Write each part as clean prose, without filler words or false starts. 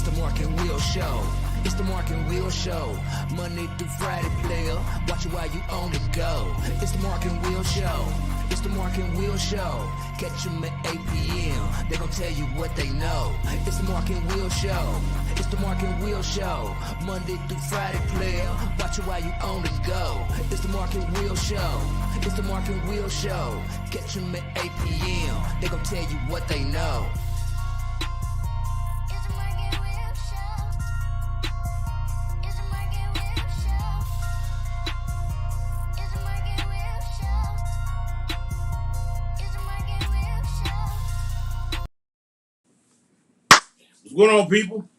It's the Mark and Will Show. It's the Mark and Will Show. Monday through Friday, player. Watch it while you on the go. It's the Mark and Will Show. It's the Mark and Will Show. Catch them at 8 p.m. They gon' tell you what they know. It's the Mark and Will Show. It's the Mark and Will Show. Monday through Friday, player. Watch it while you on the go. It's the Mark and Will Show. It's the Mark and Will Show. Catch them at 8 p.m. They gon' tell you what they know. What's going on, people?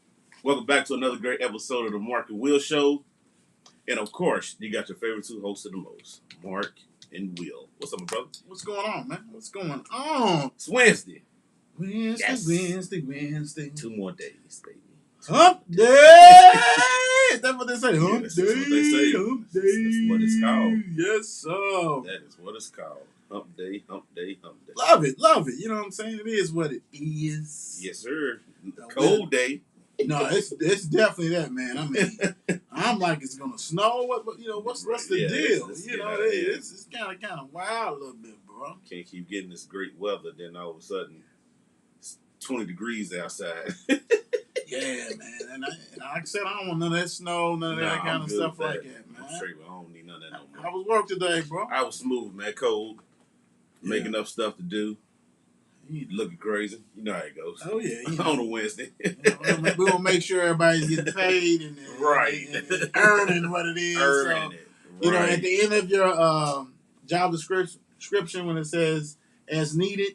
Welcome back to another great episode of the Mark and Will Show. And of course, you got your favorite two hosts of the most, Mark and Will. What's up, my brother? What's going on, man? What's going on? It's Wednesday. Wednesday. 2 more days, baby. Hump day! Is that what they say? Hump That's day. what they say. Hump day. That's what it's called. Yes, sir. That is what it's called. Hump day, hump day, hump day. Love it. You know what I'm saying? It is what it is. Yes, sir. Cold day. No, it's definitely that, man. I mean, I'm like, it's gonna snow. What's the deal? It's kind of wild a little bit, bro. Can't keep getting this great weather, then all of a sudden it's 20 degrees outside. Yeah, man. And like I said, I don't want none of that snow, none of that kind of stuff like that, man. I'm straight, but I don't need none of that no more. How was work today, bro? I was smooth, man. Cold. Making up stuff to do. Looking crazy. You know how it goes. Oh, yeah. On a Wednesday. We're going to make sure everybody's getting paid and earning what it is. Earning it. Right. You know, at the end of your job description, when it says as needed,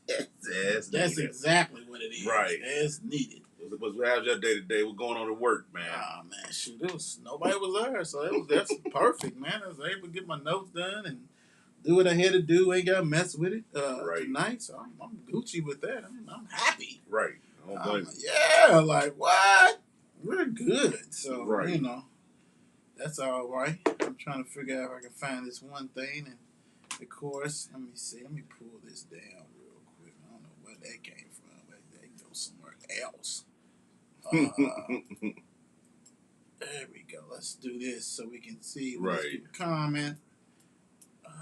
that's exactly what it is. Right. As needed. How's your day today? What's going on at work, man? Oh, man, shoot. Nobody was there, so that's perfect, man. I was able to get my notes done and do what I had to do. Ain't got to mess with it tonight, so I'm Gucci with that. I'm happy. Right. Yeah, like, what? We're good. So, right. You know, that's all right. I'm trying to figure out if I can find this one thing. And, of course, let me see. Let me pull this down real quick. I don't know where that came from. But that goes somewhere else. There we go. Let's do this so we can see. Let's do a comment. If I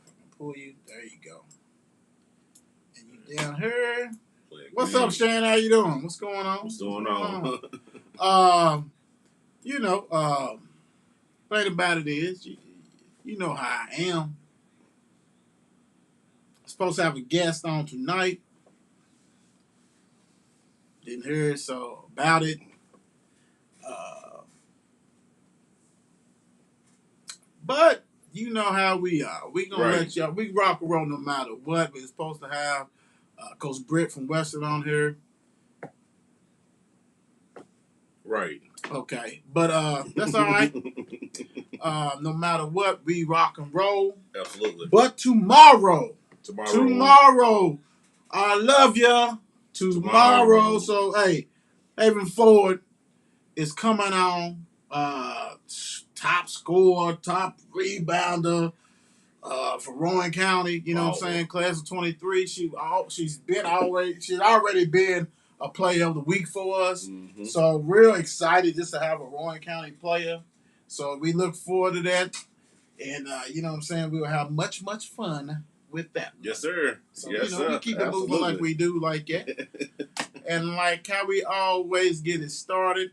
can pull you, there you go. And you down here. What's up, Shane? How you doing? What's going on? What's going on? Thing about it is, you know how I am. I'm supposed to have a guest on tonight. Didn't hear so about it. But you know how we are. We gonna let y'all. We rock and roll no matter what. We're supposed to have Coach Britt from Western on here. Right. Okay, but that's all right. No matter what, we rock and roll. Absolutely. But tomorrow, I love ya. Tomorrow. So hey, Haven Ford is coming on. Top scorer, top rebounder for Rowan County. You know what I'm saying? Class of 23. She's already been a player of the week for us. Mm-hmm. So real excited just to have a Rowan County player. So we look forward to that. And you know what I'm saying? We will have much fun with that. Yes, sir. So we keep it moving like we do, like that. And like how we always get it started.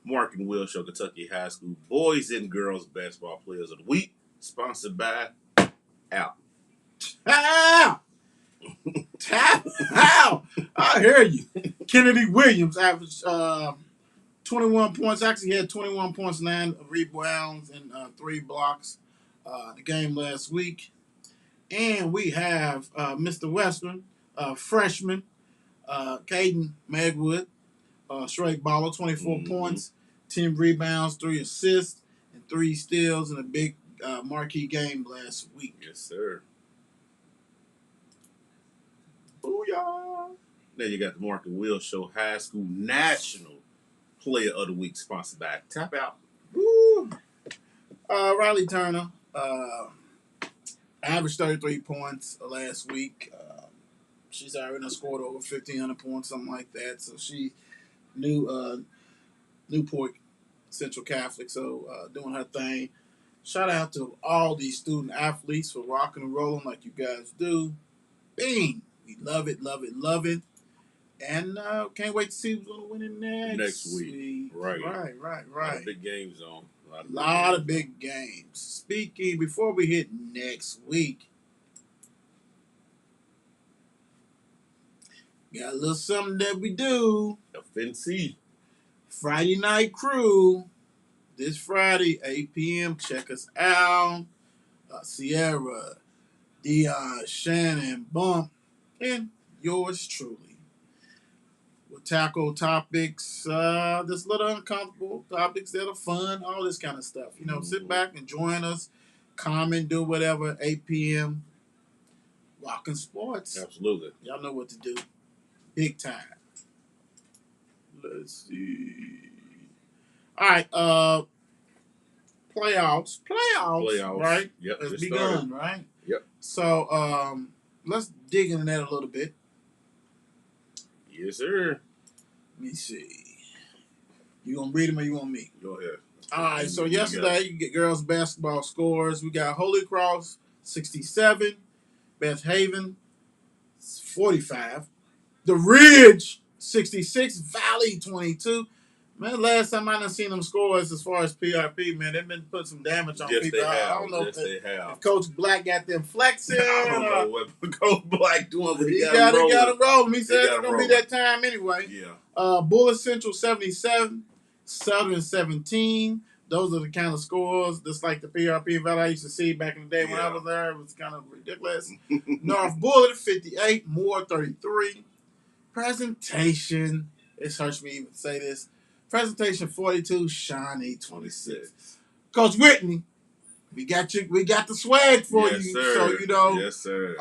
Mark and Will Show, Kentucky High School Boys and Girls Basketball Players of the Week, sponsored by Out. Tap out. I hear you. Kennedy Williams averaged 21 points. Actually had 21 points, 9 rebounds, and 3 blocks the game last week. And we have Mr. Western, freshman, Caden Magwood, straight baller, 24 points, 10 rebounds, 3 assists, and 3 steals in a big marquee game last week. Yes, sir. Booyah! Then you got the Mark and Will Show High School National Player of the Week, sponsored by Tap Out. Woo! Riley Turner averaged 33 points last week. She's already scored over 1,500 points, something like that. So she Newport Central Catholic, so doing her thing. Shout out to all these student athletes for rocking and rolling like you guys do. Bing! We love it, love it, love it. And can't wait to see who's going to win it next week. Right. Right. A lot of big games on. A lot of big games. Speaking, before we hit next week, got a little something that we do. FNC. Friday Night Crew. This Friday, 8 p.m. Check us out. Sierra, Dion, Shannon, Bump, and yours truly. We'll tackle topics that's a little uncomfortable, topics that are fun, all this kind of stuff. You know, sit back and join us, comment, do whatever, 8 p.m. Rockin' Sports. Absolutely. Y'all know what to do. Big time. Let's see. All right, playoffs, right? Yep. It's just begun, started. right? Yep. So let's dig into that a little bit. Yes, sir. Let me see. You gonna read them or you want me? Go ahead. All right. So yesterday, you get girls basketball scores. We got Holy Cross 67, Beth Haven 45, The Ridge 66, Valley 22. Man, last time I done seen them scores as far as PRP, man, they've been putting some damage on people. I don't know if Coach Black got them flexing. I don't know what Coach Black doing, but he got to roll. He said it's going to be that time anyway. Yeah. Bullet Central 77, Southern 17. Those are the kind of scores, just like the PRP Valley I used to see back in the day when I was there. It was kind of ridiculous. North Bullet 58, Moore 33. Presentation, it hurts me even to say this. Presentation 42, Shawnee 26. Coach Whitney, we got the swag for you. Sir. So you know, yes, sir.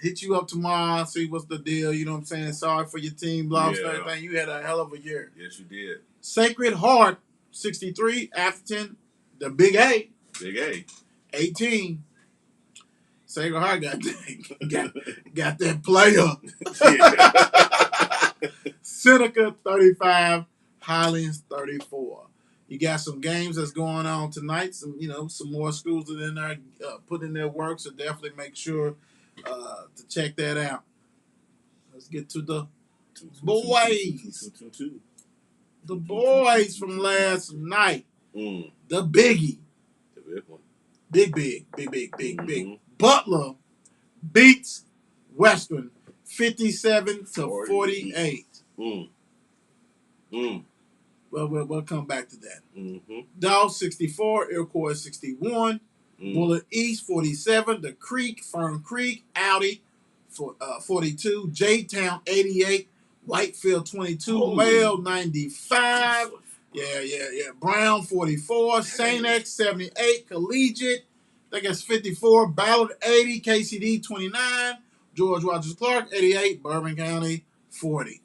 Hit you up tomorrow, see what's the deal. You know what I'm saying? Sorry for your team loss and everything. You had a hell of a year. Yes, you did. Sacred Heart 63, Atherton, the Big A. Big A. 18. Sacred Heart got that player. Seneca 35, Highlands 34. You got some games that's going on tonight. Some more schools that are in there putting in their work. So definitely make sure to check that out. Let's get to the boys. The boys from last night. The biggie. The big one. Big. Butler beats Western 57-48. We'll come back to that. Dow 64, Iroquois 61, Bullet East 47, The Creek, Fern Creek, Audi 42, J-Town 88, Whitefield 22, Male 95, Brown 44, St. X 78, Collegiate, I think it's 54, Ballard 80, KCD 29, George Rogers Clark 88, Bourbon County 40.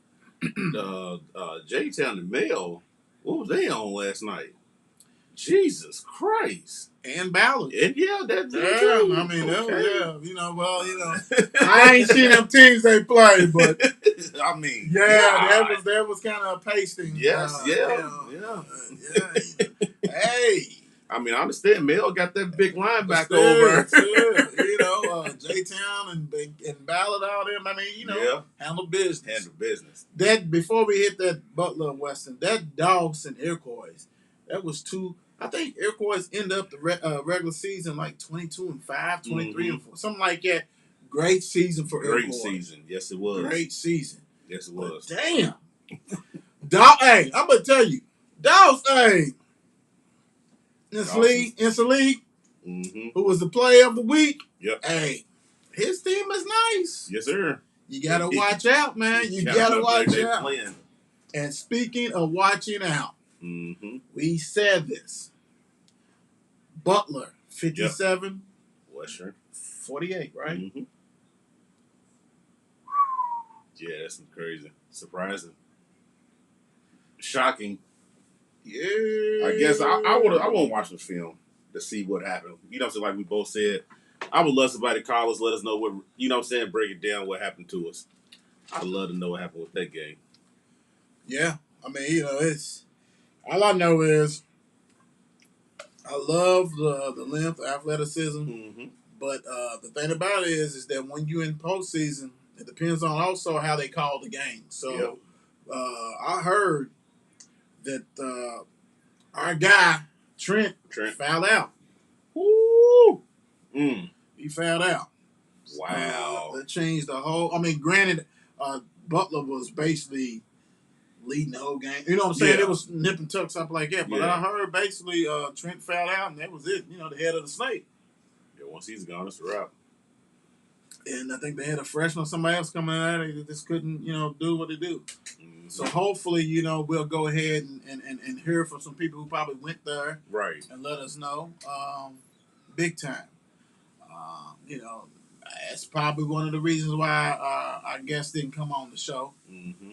J-Town and Male, what was they on last night? Jesus Christ. And Ballard. And that's too. I mean, okay. I ain't seen them teams they play, but I mean, that was kind of a pacing. Yes, Hey. I mean, I understand Mel got that big linebacker over. J-Town and Ballard out there. I mean, handle business. That before we hit that Butler and Western, that Dawson Iroquois, that was two. I think Iroquois ended up the regular season like 22-5, 23-4, something like that. Great season for Iroquois. Great season, yes it was. Great season, yes it was. But damn, hey, I'm gonna tell you, Dawson, Inslee, who was the player of the week. Yep. Hey, his team is nice. Yes, sir. You gotta watch out, man. You gotta watch out. Playing. And speaking of watching out, we said this. Butler 57, Western 48, right? Yeah, that's crazy, surprising, shocking. Yeah. I guess I won't watch the film to see what happened. So like we both said, I would love somebody to call us, let us know what, you know what I'm saying, break it down, what happened to us. I'd love to know what happened with that game. Yeah, I mean, it's all I know is I love the length, athleticism, Mm-hmm. but the thing about it is that when you in postseason, it depends on also how they call the game. So I heard that our guy Trent fouled out. Woo! Mm. He fouled out. Wow. That changed the whole. I mean, granted, Butler was basically leading the whole game. You know what I'm saying? Yeah. It was nip and tuck, stuff like that. But Yeah. I heard basically Trent fouled out, and that was it. The head of the snake. Yeah, once he's gone, it's a wrap. And I think they had a freshman or somebody else coming out. They just couldn't, do what they do. Mm-hmm. So hopefully, we'll go ahead and hear from some people who probably went there. Right. And let us know. Big time. That's probably one of the reasons why our guest didn't come on the show. Mm-hmm.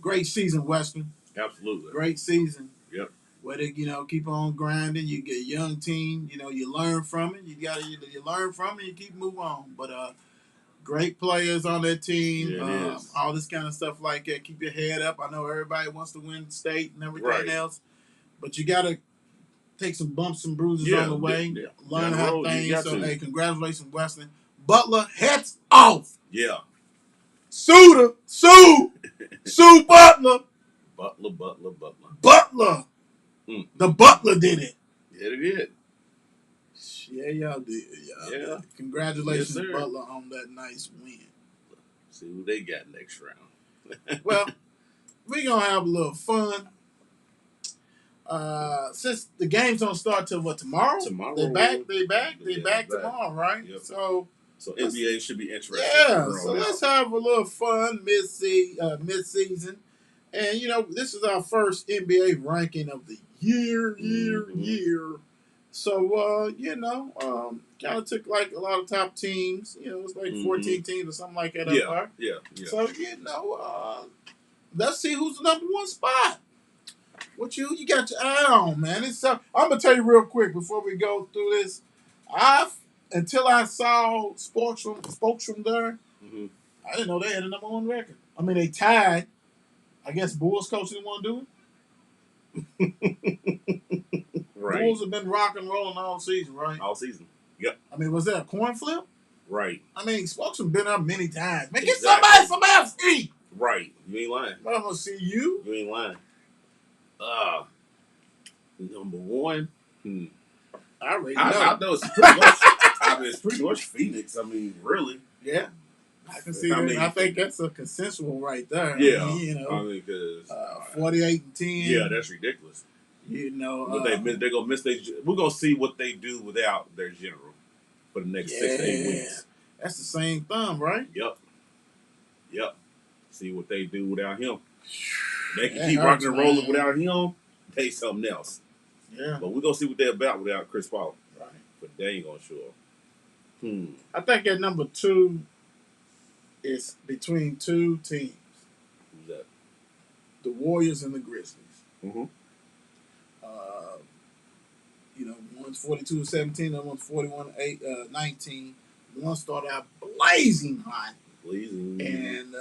Great season, Western. Absolutely. Great season. Yep. Where they, keep on grinding. You get a young team. You learn from it. You learn from it. You keep moving on. But great players on that team. Yeah, it is. All this kind of stuff like that. Keep your head up. I know everybody wants to win state and everything else, but you got to take some bumps and bruises on the way. Learn how things. So, hey, congratulations, Western. Butler, hats off. Yeah. Sue Butler. Butler. Mm. The Butler did it. Yeah, they did. Yeah, y'all did. Yeah. Congratulations, Yes, Butler, on that nice win. See who they got next round. Well, we're going to have a little fun. Since the games don't start till tomorrow? Tomorrow. They back tomorrow, right? Yep. So NBA should be interesting. Yeah, so let's have a little fun mid-season. And, this is our first NBA ranking of the year. So, kind of took like a lot of top teams. It's like 14 teams or something like that up there. Yeah. So, let's see who's the number one spot. What you got your eye on, man? I'm going to tell you real quick before we go through this. Until I saw Spokesman there, I didn't know they had a number one record. I mean, they tied. I guess Bulls coach didn't want to do it. Right. Bulls have been rock and rolling all season, right? All season. Yep. I mean, was that a coin flip? Right. I mean, Spokesman been up many times. Man, get somebody some FC. Right. You ain't lying. I'm going to see you. You ain't lying. Number one. I already know. I know it's pretty much. It's pretty much Phoenix. I mean, really. Yeah. I can see that. I think that's a consensual right there. Yeah. I mean, because 48 and 10. Yeah, that's ridiculous. They're gonna miss. We're gonna see what they do without their general for the next 6 to 8 weeks. That's the same thumb, right? Yep. See what they do without him. They can keep rocking and rolling without him. They something else. Yeah. But we're gonna see what they're about without Chris Paul. Right. But they ain't gonna show up. I think at number 2 is between two teams. Who's that? The Warriors and the Grizzlies. Mm-hmm. One's 42-17, the one's 41-19. One started out blazing hot. And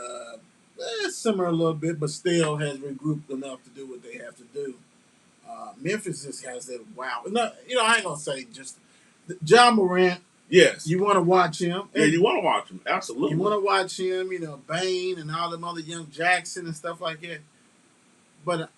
it's similar a little bit, but still has regrouped enough to do what they have to do. Memphis just has that wow. I ain't going to say just Ja Morant. Yes. You want to watch him. Yeah, you want to watch him. Absolutely. You want to watch him, Bane and all them other young Jackson and stuff like that. But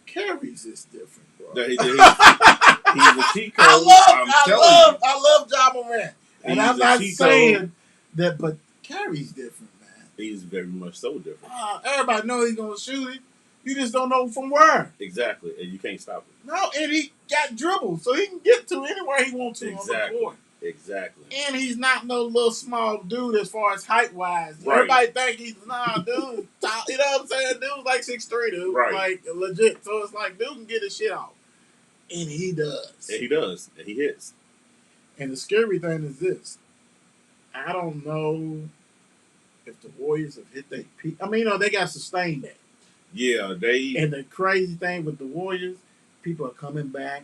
Carey's is different, bro. He's a cheat code. I love Ja Morant. And I'm not saying that, but Carey's different, man. He's very much so different. Everybody knows he's going to shoot it. You just don't know from where. Exactly. And you can't stop it. No, and he got dribbles, so he can get to anywhere he wants to on the court. Exactly. And he's not no little small dude as far as height-wise. Right. Everybody think he's, dude. Tall, you know what I'm saying? Dude's like 6'3", dude. Right. Like, legit. So it's like, dude can get his shit off. And he does. And he does. And he hits. And the scary thing is this. I don't know if the Warriors have hit their peak. I mean, they got sustained that. Yeah, And the crazy thing with the Warriors, people are coming back.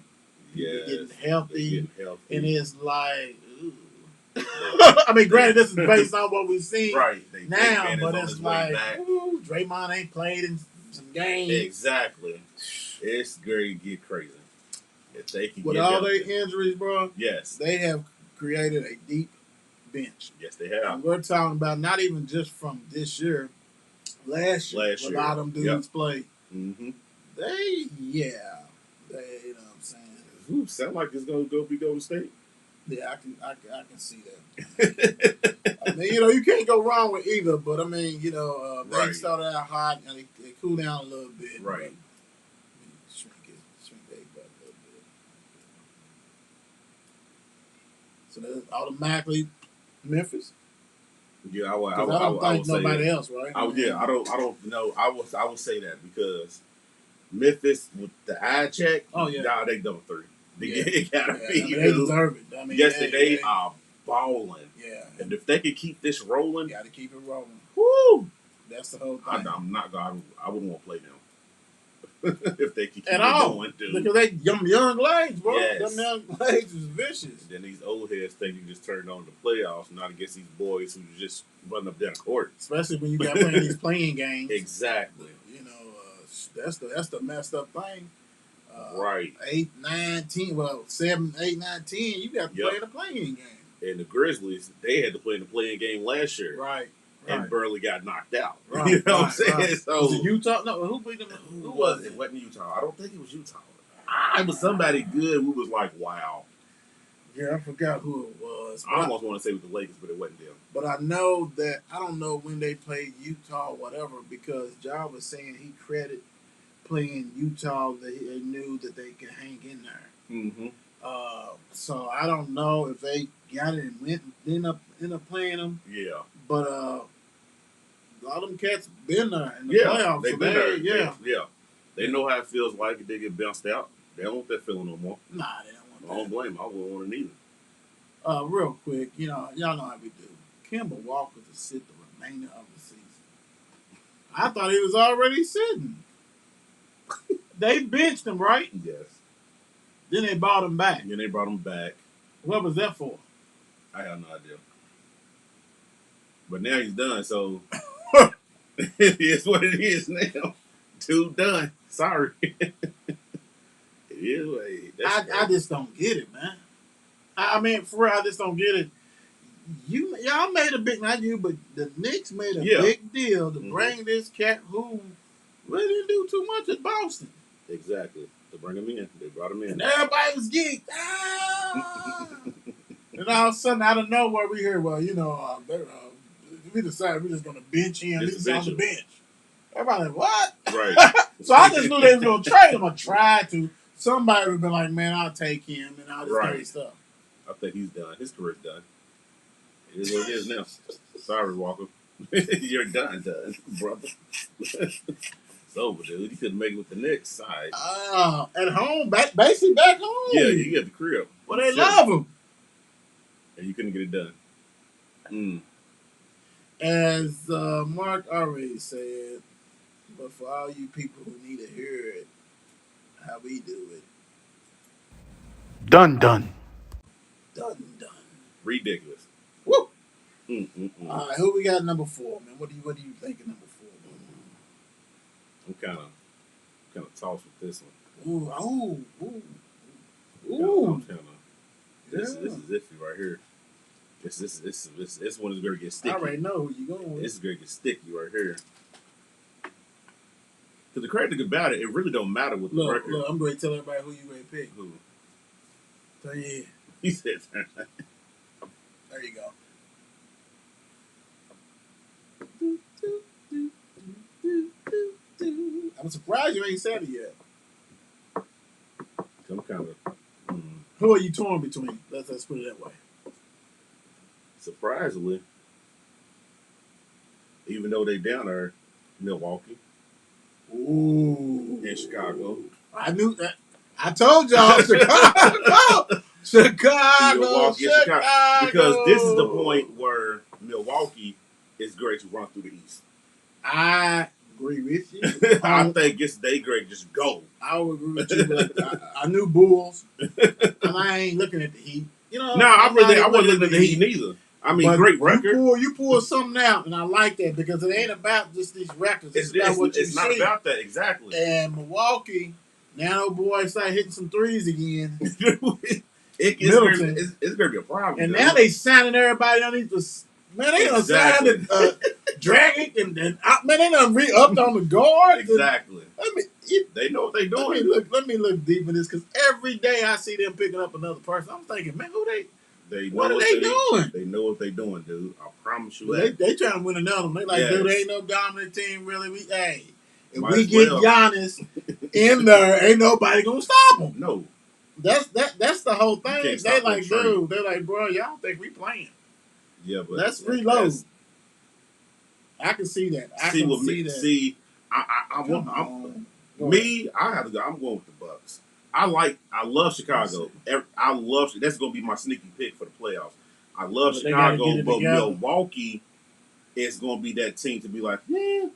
People Yes, getting healthy. they're getting healthy. And it's like, I mean, granted, this is based on what we've seen Right. now, but on it's his way like, back. ooh, Draymond ain't played in some games. Exactly. It's going to get crazy. If they can With get all healthy. their injuries, bro, Yes. they have created a deep bench. Yes, they have. And we're talking about not even just from this year, last year. A lot of them dudes played. Mm-hmm. They, you know what I'm saying? Ooh, sound like it's going to be Golden State. Yeah, I can see that. I mean, you can't go wrong with either. But I mean, they started out hot and they cooled down a little bit. Right. Shrink their butt a little bit. So that's automatically Memphis. Yeah, I don't think nobody else, right? I don't know. I would say that because Memphis with the eye check. Oh yeah. Nah, they number 3. It gotta be. I mean, they deserve it. I mean, yesterday are balling. Yeah. And if they can keep this rolling, got to keep it rolling. Woo! That's the whole thing. I'm not going. I wouldn't want to play them if they can keep it going, dude. Because they young legs, bro. Yes. Them young legs is vicious. Then these old heads think you just turned on the playoffs, not against these boys who just run up down the court. Especially when you got playing these playing games. Exactly. That's the messed up thing. Right. 8, 9, 10. Well, 7, 8, 9, 10. You got to play in a playing game. And the Grizzlies, they had to play in the playing game last year. Right. And barely got knocked out. Right. You know what I'm saying? Right. So, was it Utah? No, who beat them? Who was it? It wasn't Utah. I don't think it was Utah. It was somebody good who was like, wow. Yeah, I forgot who it was. I almost want to say it was the Lakers, but it wasn't them. But I know that, I don't know when they played Utah or whatever, because Ja was saying he credited playing Utah that he knew that they could hang in there. Mm-hmm. So I don't know if they got it and end up playing them. Yeah. But a lot of them cats been there in the playoffs. They've been there. Yeah. They know how it feels like if they get bounced out. They don't want that feeling no more. Nah, they don't want that. I don't blame them. I wouldn't want it either. Real quick, y'all know how we do. Kemba Walker to sit the remainder of the season. I thought he was already sitting. They benched him, right? Yes. Then they brought him back. What was that for? I have no idea. But now he's done, so it is what it is now. Dude done. Sorry. It is what it is. I just don't get it, man. I mean, for real, I just don't get it. Y'all made a big, not you, but the Knicks made a big deal to bring this cat who really didn't do too much at Boston. Exactly. To bring him in. They brought him in. And everybody was geeked. And all of a sudden, out of nowhere, we hear, well, we decided we're just going to bench him. He's on the bench. Everybody like, what? Right. So I just knew they were going to trade him or try to. Somebody would have been like, man, I'll take him and all this kind of stuff. I think he's done. His career's done. It is what it is now. Sorry, Walker. You're done, brother. It's over, dude. You couldn't make it with the Knicks side. At home, basically back home. Yeah, you get the crib. Well, they love him. And you couldn't get it done. As Mark already said, but for all you people who need to hear it, how we do it. Done. Done. Ridiculous. Woo! All right, who we got number 4, man? What do you think of number 4? I'm kind of tossed with this one. Ooh. This is iffy right here. This one is going to get sticky. I already know who you going with. This is going to get sticky right here. Because the crazy thing about it, it really don't matter with the record. Look, I'm going to tell everybody who you going to pick. Who? So yeah. He said there you go. I'm surprised you ain't said it yet. I'm kind of. Who are you torn between? Let's put it that way. Surprisingly, even though they down there, Milwaukee. Ooh. In Chicago. I knew that. I told y'all Chicago. Chicago. Milwaukee, Chicago. Because this is the point where Milwaukee is great to run through the East. I agree with you. I think it's they great. Just go. I would agree with you. But I knew Bulls, and I ain't looking at the Heat. You know, No, I wasn't looking at the Heat neither. I mean, but great record. You pull something out, and I like that because it ain't about just these records. It's about what you see. It's not about that exactly. And Milwaukee, now those boys start hitting some threes again. It's gonna be a problem. And now they signing everybody underneath the. Man, they done signed Dragic and man, they done re-upped on the guard. Exactly. They know what they doing. Let me look deep in this because every day I see them picking up another person. I'm thinking, man, what are they doing? They know what they doing, dude. I promise you that. They trying to win another one. They like, dude, there ain't no dominant team really. If Might we get Giannis in there, ain't nobody gonna stop him. No. That's the whole thing. They like, dude, they're like, bro, y'all don't think we playing. Yeah, but let's reload. I can see that. I have to go. I'm going with the Bucks. I love Chicago. That's going to be my sneaky pick for the playoffs. I love Chicago, but Milwaukee is going to be that team to be like, do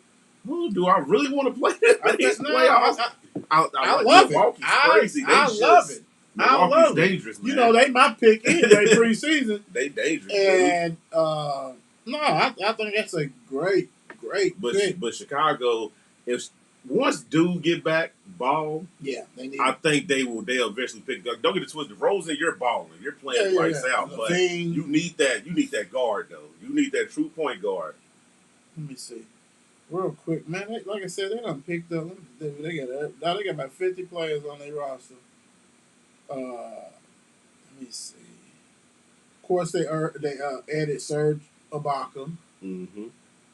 I really want to play this playoffs? I love Milwaukee's crazy. I love it. Milwaukee's dangerous, man. You know, they my pick anyway preseason. They dangerous. And I think that's a great pick. But Chicago, if once dude get back ball, I think they'll eventually pick up. Don't get it twisted. Rosen, you're balling. You're playing lights out. But you need that guard though. You need that true point guard. Let me see. Real quick, man. Like I said, they done picked up. They got about 50 players on their roster. Let me see. Of course, they added Serge Ibaka. Mm-hmm.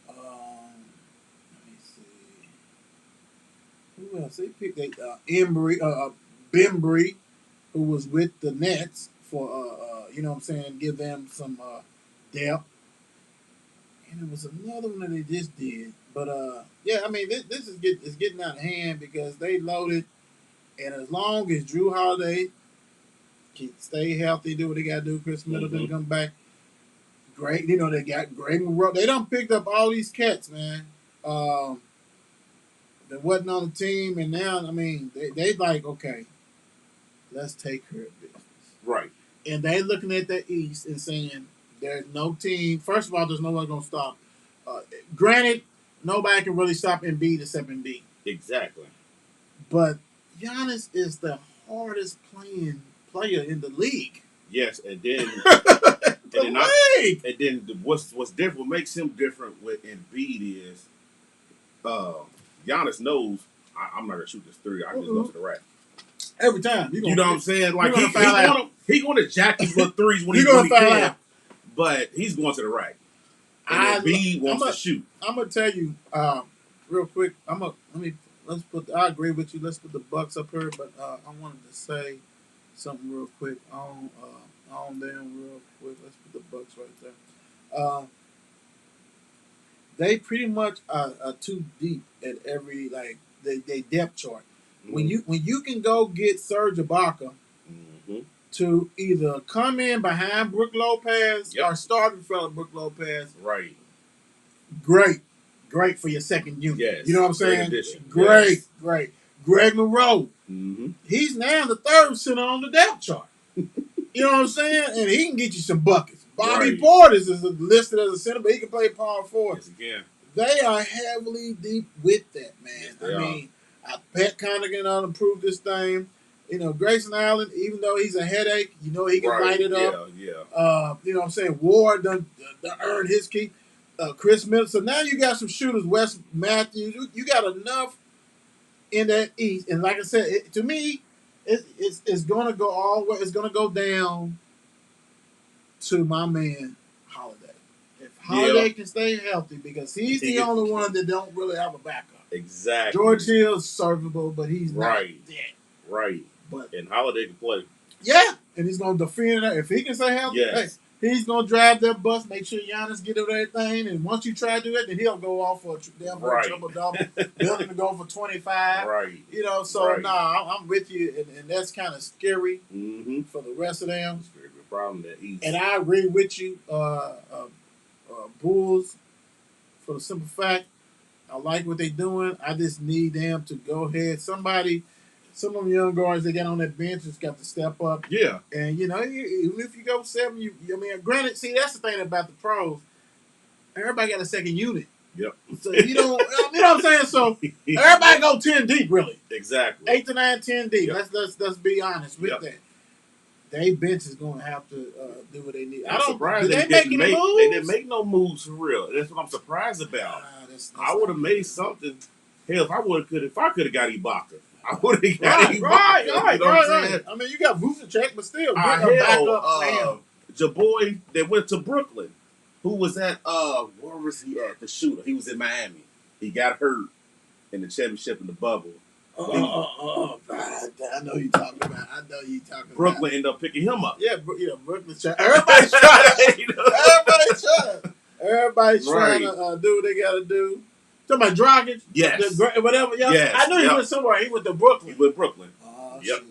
Let me see. Who else? They picked Bembry, who was with the Nets for you know what I'm saying, give them some depth. And it was another one that they just did. But I mean, this is getting out of hand because they loaded, and as long as Drew Holiday can stay healthy, do what they got to do. Chris Middleton come back. Great, you know, they got Greg Monroe. They done picked up all these cats, man. That wasn't on the team, and now, I mean, they like, okay, let's take care of business. Right. And they looking at the East and saying, there's no team. First of all, there's no one going to stop. Granted, nobody can really stop Embiid except Embiid. Exactly. But Giannis is the hardest playing player in the league. Yes, and then what's different? What makes him different with Embiid is Giannis knows I'm not gonna shoot this three. I just go to the rack every time. You know what I'm saying? Like he gonna jack his little threes when he can, but he's going to the rack. And Embiid wants to shoot. I'm gonna tell you real quick. I agree with you. Let's put the Bucks up here, but I wanted to say something real quick on them real quick. Let's put the Bucks right there. They pretty much are too deep at every they depth chart. Mm-hmm. When you can go get Serge Ibaka to either come in behind Brook Lopez or start in front of Brook Lopez, right? Great for your second unit. Yes. You know what I'm saying? Great. Greg Monroe. Mm-hmm. He's now the third center on the depth chart. You know what I'm saying? And he can get you some buckets. Bobby Portis is listed as a center, but he can play power forward. Yes, again. They are heavily deep with that, man. Yes, I mean, Pat Connaughton improved this thing. You know, Grayson Allen, even though he's a headache, you know he can light it up. Yeah. You know what I'm saying? Ward done earned his keep. Chris Middleton. So now you got some shooters. Wes Matthews. You got enough in that East. And like I said, to me, it's going to go all the way. It's going to go down to my man Holiday. If Holiday can stay healthy, because he's the only one that don't really have a backup. Exactly. George Hill's servable, but he's not dead. Right. But Holiday can play. Yeah, and he's going to defend it. If he can stay healthy, he's going to drive that bus, make sure Giannis get everything, and once you try to do that, then he'll go off for a triple-double. Building to go for 25. Right. You know, so, I'm with you, and that's kind of scary for the rest of them. It's a very good problem that he's... And I agree with you, Bulls, for the simple fact, I like what they're doing. I just need them to go ahead. Somebody, some of them young guards they got on that bench just got to step up. Yeah. And even if you go 7, I mean, granted, see that's the thing about the pros. Everybody got a second unit. Yep. So you know what I'm saying? So everybody go 10 deep, really. Exactly. 8 to 9, 10 deep. Yep. Let's be honest with Yep. that. They bench is going to have to do what they need. I'm surprised Did they make didn't any make. moves? They didn't make no moves for real. That's what I'm surprised about. That's I would have made something. Hell, if I could have got Ibaka, I would have got right, Ibaka. right, You know what I'm saying? right. I mean, you got Vucevic, but still, get Hell, a backup. your boy that went to Brooklyn, who was at where was he at? The shooter. He was in Miami. He got hurt in the championship in the bubble. I know you talking about. Brooklyn ended up picking him up. Yeah, Brooklyn. Everybody's trying. You know? Everybody's trying to do what they got to do. Talking about Dragic? Yes. Whatever. Yes. I knew he went somewhere. He went to Brooklyn. He went Brooklyn. Oh, yep.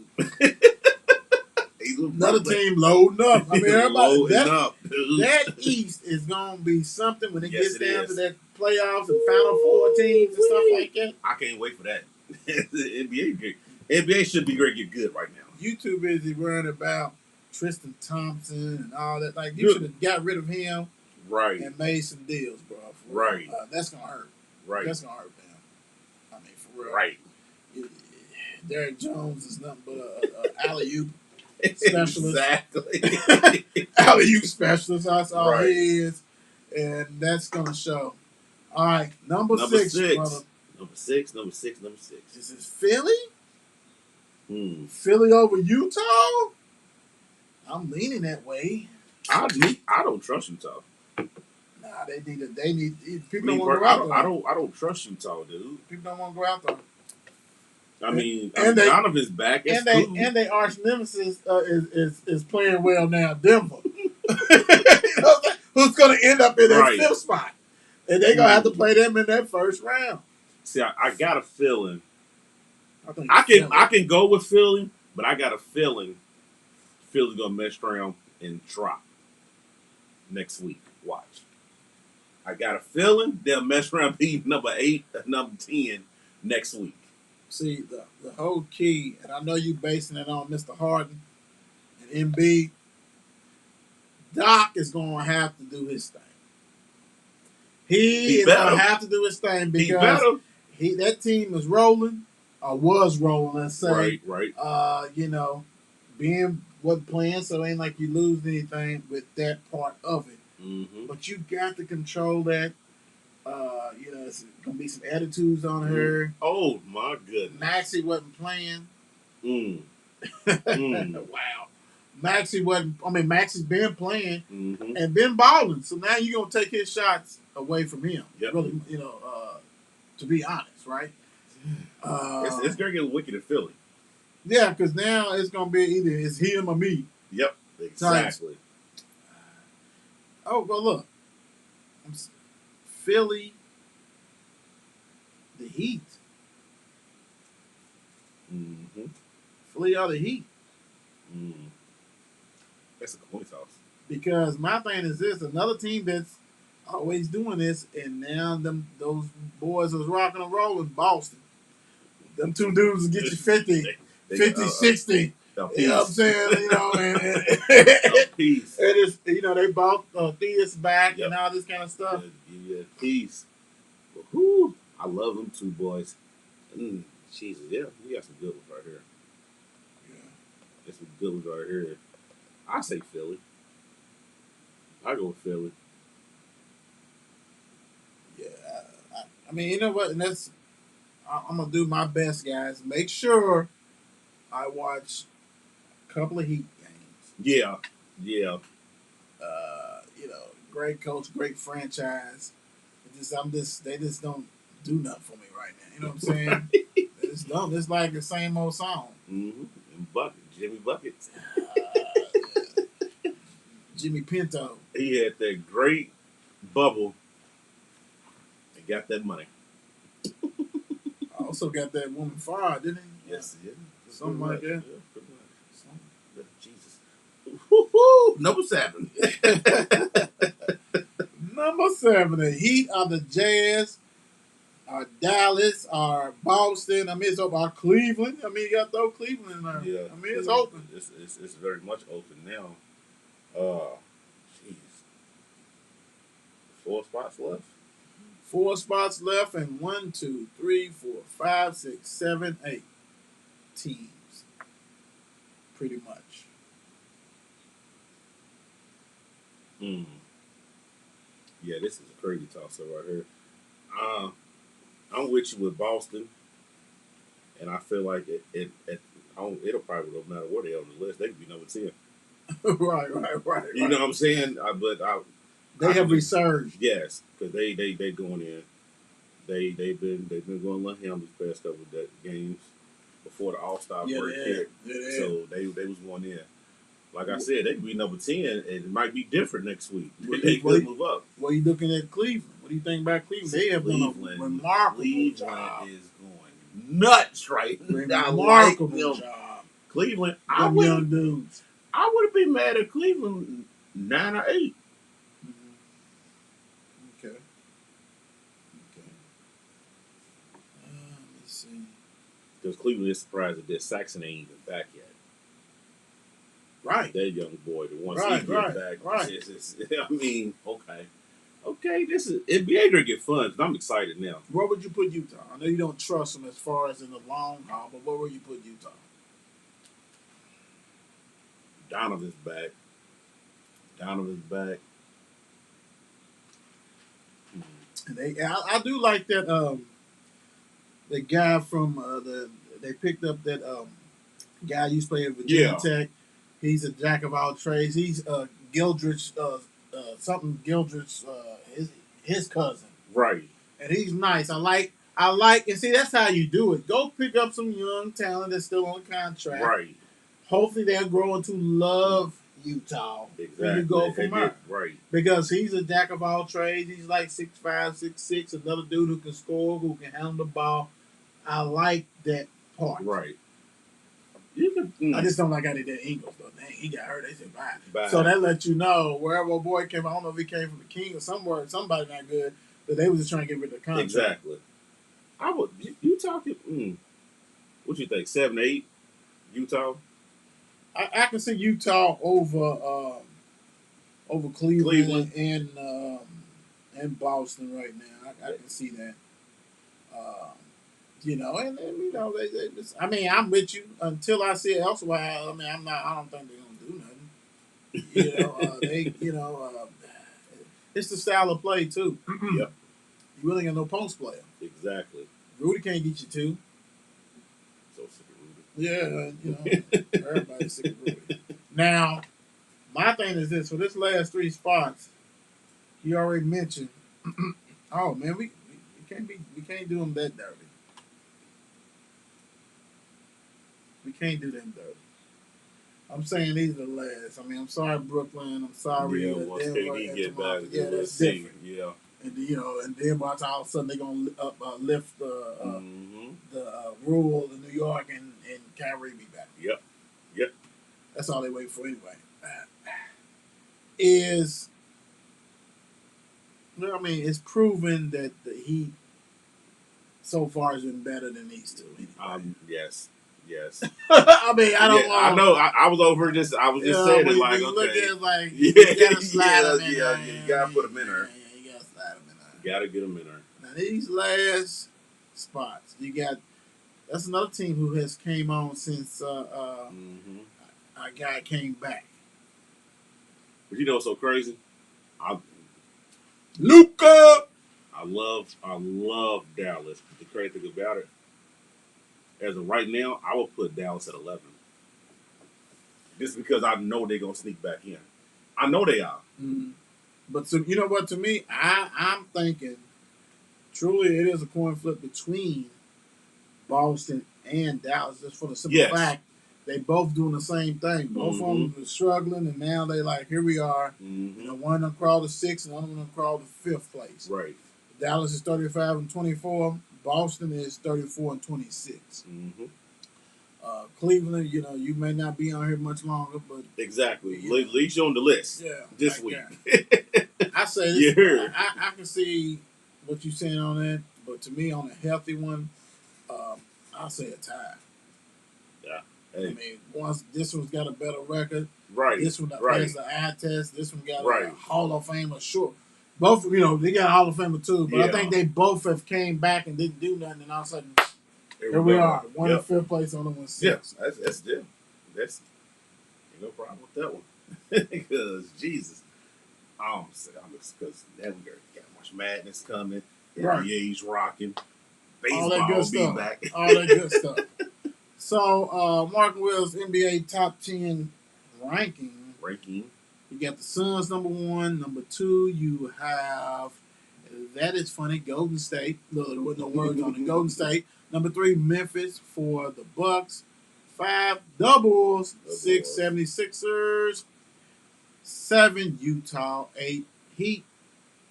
Another team loading up. I mean, everybody. That East is going to be something when it gets down to that playoffs and Final Four teams and stuff like that. I can't wait for that. NBA should be great, get good right now. You too busy worrying about Tristan Thompson and all that. Like, you should have got rid of him. Right. And made some deals, bro. Right. That's going to hurt. Right. That's going to hurt them. I mean, for real. Right. Derek Jones is nothing but an alley-oop specialist. Exactly. Alley-oop specialist. That's all he is. And that's going to show. All right. Number six, brother. Number six. This is Philly? Philly over Utah? I'm leaning that way. I don't trust Utah. Nah, they need people don't want to go out there. I don't trust Utah, dude. People don't want to go out there. I mean, Donovan's back. And they arch nemesis is playing well now, Denver. Who's going to end up in that fifth spot? And they're going to have to play them in that first round. See, I got a feeling. I can go with Philly, but I got a feeling Philly's going to mess around and drop next week. Watch. I got a feeling they'll mess around being number 8, number 10 next week. See, the whole key, and I know you basing it on Mr. Harden and Embiid, Doc is going to have to do his thing. He is going to have to do his thing because that team is rolling, or was rolling, let's say. Right. Being wasn't playing, so it ain't like you lose anything with that part of it. Mm-hmm. But you got to control that. It's going to be some attitudes on her. Oh, my goodness. Maxey wasn't playing. Wow. Maxey's been playing mm-hmm. and been balling. So now you're going to take his shots away from him. Yep. Really, to be honest, right? It's going to get wicked in Philly. Yeah, because now it's going to be either it's him or me. Yep, exactly. Oh, well, look. Philly, the Heat. Mm-hmm. Philly are the Heat. That's a coin toss. Because my thing is this, another team that's always doing this, and now those boys was rocking and rolling, Boston. Them two dudes will get you 50, 60. You know what I'm saying? Peace. And it's, they bought Theus back and all this kind of stuff. Yeah, peace. Whew. I love them two boys. Jesus, yeah, we got some good ones right here. Yeah. There's some good ones right here. I say Philly. I go with Philly. Yeah, I mean, you know what? And I'm gonna do my best, guys. Make sure I watch a couple of Heat games. Yeah. Great coach, great franchise. They just don't do nothing for me right now. You know what I'm saying? They just don't. It's like the same old song. Mm-hmm. And Jimmy Buckets. Jimmy Pinto. He had that great bubble and got that money. Also got that woman fired, didn't he? Yes, yeah. Something like that. Yeah, Jesus. Woo-hoo! Number 7. Number 7, the Heat are the Jazz. our Dallas, our Boston. I mean, it's open. Our Cleveland. I mean, you got to throw Cleveland in there. Yeah, I mean, it's open. It's very much open now. Jeez, 4 spots left. 4 spots left, and 1, 2, 3, 4, 5, 6, 7, 8 teams. Pretty much. Yeah, this is a crazy toss-up right here. I'm with you with Boston, and I feel like it'll probably no matter where they are on the list, they could be number 10. right. You know what I'm saying? They have resurged. Yes, because they going in. They've been going a little ham these past couple of games before the All-Star break hit. So they was going in. Like I said, they could be number 10, and it might be different next week. They could move up. What are you looking at Cleveland? What do you think about Cleveland? They have done a remarkable job. Is going nuts right now. Remarkable job. Cleveland, young dudes. I would have been mad at Cleveland 9 or 8. Okay. Let me see. Because Cleveland is surprised that Saxon ain't even back yet. Right. That young boy, the once he gets back, it's, I mean, okay, this is NBA to get fun. Cause I'm excited now. Where would you put Utah? I know you don't trust them as far as in the long haul, but where would you put Utah? Donovan's back. And I do like that. The guy from they picked up that guy used to play at Virginia Tech. He's a jack of all trades. He's Gildrich, his cousin. Right. And he's nice. I like, and see, that's how you do it. Go pick up some young talent that's still on contract. Right. Hopefully they'll grow into love Utah. Exactly. And you go from there. Right. Because he's a jack of all trades. He's like 6'5", 6'6", another dude who can score, who can handle the ball. I like that part. Right. I just don't like how they did Ingles, though. Dang, he got hurt. They said bye. So that lets you know wherever a boy came. I don't know if he came from the King or somewhere, somebody not good, but they was just trying to get rid of the contract. Exactly. I would. You talking? What you think? 7, 8, Utah. I can see Utah over Cleveland. and Boston right now. I can see that. You know, and you know, they just, I mean, I'm with you until I see it elsewhere. I mean, I don't think they're gonna do nothing. You know, it's the style of play too. Yep. You really got no post player. Exactly. Rudy can't get you 2. So sick of Rudy. Yeah, you know, everybody's sick of Rudy. Now, my thing is this: for this last 3 spots, you already mentioned. Oh man, we can't do them that dirty. We can't do them dirty. I'm saying these are the last. I mean, I'm sorry, Brooklyn. I'm sorry. Yeah, once KD get back, that's different. Yeah. And you know, and then by the time all of a sudden they're gonna lift the rule of New York and Kyrie be back. Yep. That's all they wait for anyway. I mean, it's proven that the Heat so far has been better than these two. Anyway. Yes. I mean, I don't. I know. I was over this. I was just saying it like, look at it like, you gotta slide them in there. You gotta put them in there. Yeah, you gotta slide them in there. You gotta get them in there. Now these last spots, you got. That's another team who has came on since our guy came back. But you know what's so crazy? Luka. I love Dallas. But the crazy thing about it, as of right now, I will put Dallas at 11. Just because I know they're gonna sneak back in. I know they are. Mm-hmm. But you know what? To me, I'm thinking truly it is a coin flip between Boston and Dallas, just for the simple fact they both doing the same thing. Both of them were struggling, and now they like, here we are. Mm-hmm. You know, one of them crawled to 6th, and one of them crawled to 5th place. Right. Dallas is 35-24. Boston is 34-26. Mm-hmm. Cleveland, you know, you may not be on here much longer, but exactly. At least you're on the list. Yeah, this like week. I say this. Yeah. I can see what you're saying on that, but to me, on a healthy one, I'll say a tie. Yeah. Hey. I mean, once this one's got a better record, Right. this one Right. has the eye test. This one got Right. a Hall of Famer. Sure, both they got a Hall of Famer too. But I think they both have came back and didn't do nothing, and all of a sudden, here we are, one in fifth place, on the one sixth. Yeah, that's them. That's no problem with that one. Because Jesus, because then we got much madness coming. Right. NBA's rocking. All that good Baseball stuff. be back. All that good stuff. So, Mark Will's NBA top 10 ranking. You got the Suns number 1. Number 2, you have, that is funny, Golden State. Look, there wasn't no words on it. Golden State. Number 3, Memphis for the Bucks. 5, doubles. 6, 76ers. 7, Utah. 8, Heat.